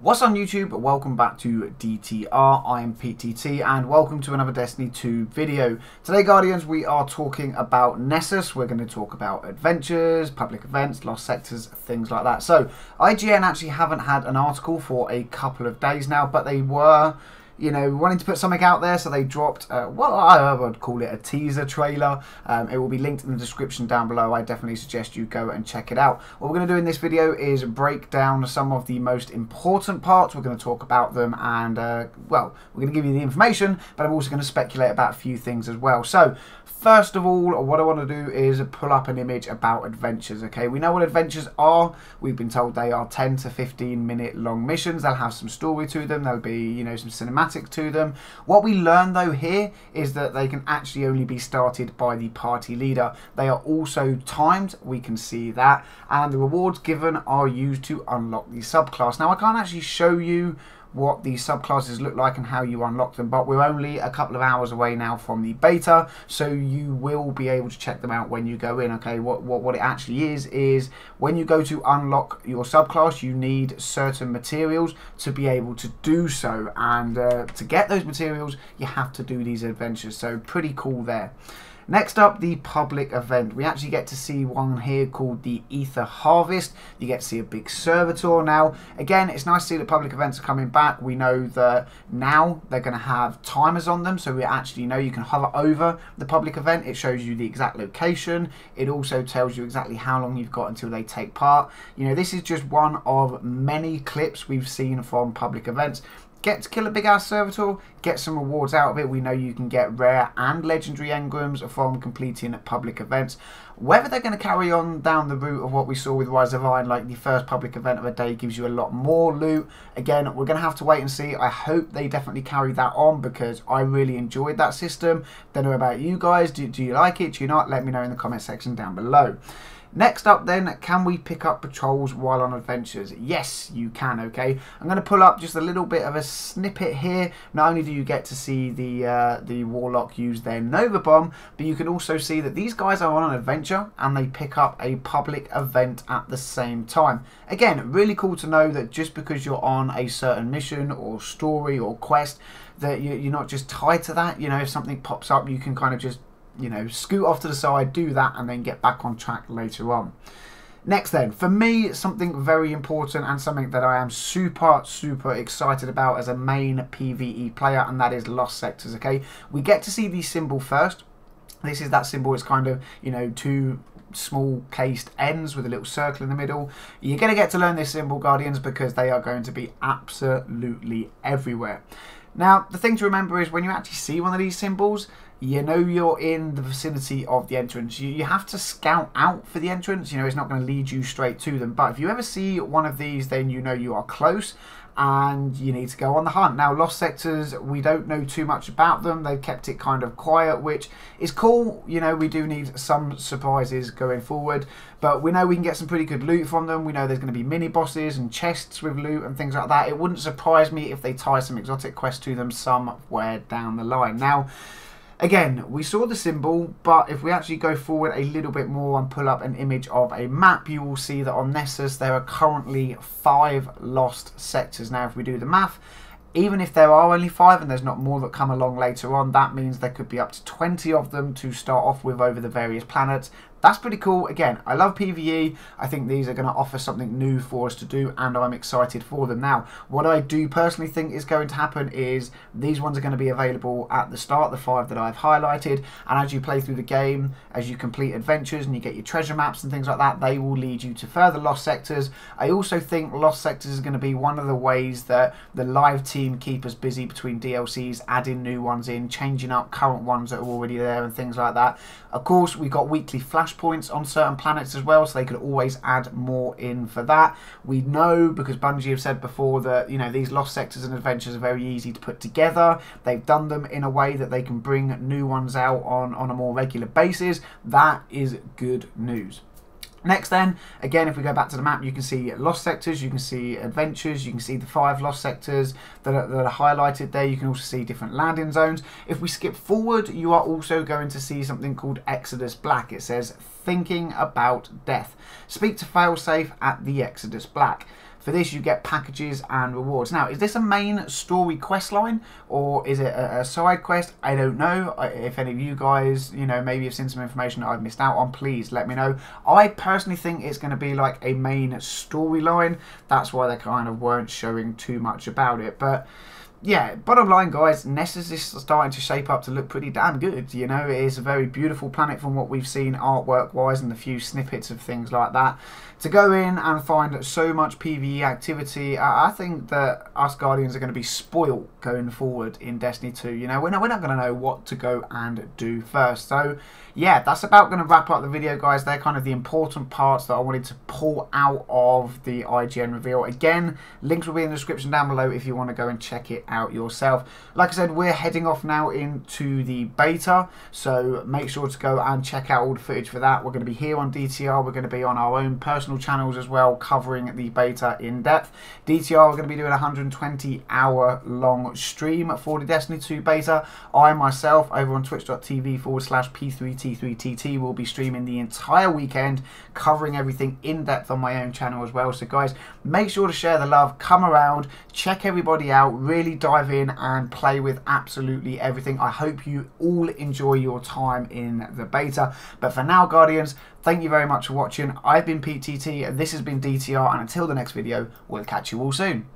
What's on YouTube? Welcome back to DTR. I am PTT and welcome to another Destiny 2 video. Today, Guardians, we are talking about Nessus. We're going to talk about adventures, public events, lost sectors, things like that. So, IGN actually haven't had an article for a couple of days now, but they were, you know, wanting to put something out there, so they dropped, well, I would call it a teaser trailer. It will be linked in the description down below. I definitely suggest you go and check it out. What we're going to do in this video is break down some of the most important parts. We're going to talk about them and, well, we're going to give you the information, but I'm also going to speculate about a few things as well. So, first of all, what I want to do is pull up an image about adventures, okay? We know what adventures are. We've been told they are 10 to 15 minute long missions. They'll have some story to them. There'll be, you know, some cinematic to them. What we learn, though, here is that they can actually only be started by the party leader. They are also timed. We can see that. And the rewards given are used to unlock the subclass. Now, I can't actually show you what these subclasses look like and how you unlock them, but we're only a couple of hours away now from the beta, so you will be able to check them out when you go in. Okay, what it actually is when you go to unlock your subclass, you need certain materials to be able to do so, and to get those materials you have to do these adventures, so pretty cool there. Next up, the public event. We actually get to see one here called the Ether Harvest. You get to see a big servitor now. Again, it's nice to see that public events are coming back. We know that now they're going to have timers on them, so we actually know you can hover over the public event. It shows you the exact location. It also tells you exactly how long you've got until they take part. You know, this is just one of many clips we've seen from public events. Get to kill a big ass servitor, get some rewards out of it. We know you can get rare and legendary engrams from completing public events. Whether they're going to carry on down the route of what we saw with Rise of Iron, like the first public event of a day gives you a lot more loot. Again, we're going to have to wait and see. I hope they definitely carry that on because I really enjoyed that system. Don't know about you guys. Do you like it? Do you not? Let me know in the comment section down below. Next up then, can we pick up patrols while on adventures? Yes, you can, okay? I'm going to pull up just a little bit of a snippet here. Not only do you get to see the Warlock use their Nova Bomb, but you can also see that these guys are on an adventure and they pick up a public event at the same time. Again, really cool to know that just because you're on a certain mission or story or quest, that you're not just tied to that. You know, if something pops up, you can kind of just, you know, scoot off to the side, do that, and then get back on track later on. Next then, for me, something very important and something that I am super excited about as a main PvE player, and that is lost sectors, okay? We get to see the symbol first. This is that symbol. It's kind of, you know, two small cased ends with a little circle in the middle. You're going to get to learn this symbol, Guardians, because they are going to be absolutely everywhere. Now, the thing to remember is when you actually see one of these symbols, you know you're in the vicinity of the entrance. You have to scout out for the entrance. You know, it's not going to lead you straight to them. But if you ever see one of these, then you know you are close and you need to go on the hunt. Now, lost sectors, we don't know too much about them. They've kept it kind of quiet, which is cool. You know, we do need some surprises going forward, but we know we can get some pretty good loot from them. We know there's going to be mini bosses and chests with loot and things like that. It wouldn't surprise me if they tie some exotic quests to them somewhere down the line. Now, again, we saw the symbol, but if we actually go forward a little bit more and pull up an image of a map, you will see that on Nessus there are currently 5 lost sectors. Now, if we do the math, even if there are only 5 and there's not more that come along later on, that means there could be up to 20 of them to start off with over the various planets. That's pretty cool. Again, I love PvE. I think these are going to offer something new for us to do, and I'm excited for them. Now, what I do personally think is going to happen is these ones are going to be available at the start, the 5 that I've highlighted, and as you play through the game, as you complete adventures and you get your treasure maps and things like that, they will lead you to further lost sectors. I also think lost sectors is going to be one of the ways that the live team keep us busy between DLCs, adding new ones in, changing up current ones that are already there and things like that. Of course, we've got weekly flashpoints on certain planets as well, so they could always add more in for that. We know, because Bungie have said before, that, you know, these lost sectors and adventures are very easy to put together. They've done them in a way that they can bring new ones out on a more regular basis. That is good news. Next then, again, if we go back to the map, you can see lost sectors, you can see adventures, you can see the 5 lost sectors that are highlighted there. You can also see different landing zones. If we skip forward, you are also going to see something called Exodus Black. It says, thinking about death. Speak to Failsafe at the Exodus Black. For this, you get packages and rewards. Now, is this a main story quest line, or is it a side quest? I don't know. If any of you guys, you know, maybe have seen some information that I've missed out on, please let me know. I personally think it's going to be like a main storyline. That's why they kind of weren't showing too much about it. But yeah, bottom line, guys, Nessus is starting to shape up to look pretty damn good. You know, it is a very beautiful planet from what we've seen artwork-wise and the few snippets of things like that. To go in and find so much PvE activity, I think that us Guardians are going to be spoiled going forward in Destiny 2. You know, we're not going to know what to go and do first. So, yeah, that's about going to wrap up the video, guys. They're kind of the important parts that I wanted to pull out of the IGN reveal. Again, links will be in the description down below if you want to go and check it out yourself. Like I said, we're heading off now into the beta, so make sure to go and check out all the footage for that. We're going to be here on DTR. We're going to be on our own personal channels as well, covering the beta in depth. DTR, we're going to be doing a 120-hour long stream for the Destiny 2 beta. I myself, over on twitch.tv/P3T3TT, will be streaming the entire weekend, covering everything in depth on my own channel as well. So guys, make sure to share the love, come around, check everybody out, really dive in and play with absolutely everything. I hope you all enjoy your time in the beta. But for now, Guardians, thank you very much for watching. I've been PTT, this has been DTR, and until the next video, we'll catch you all soon.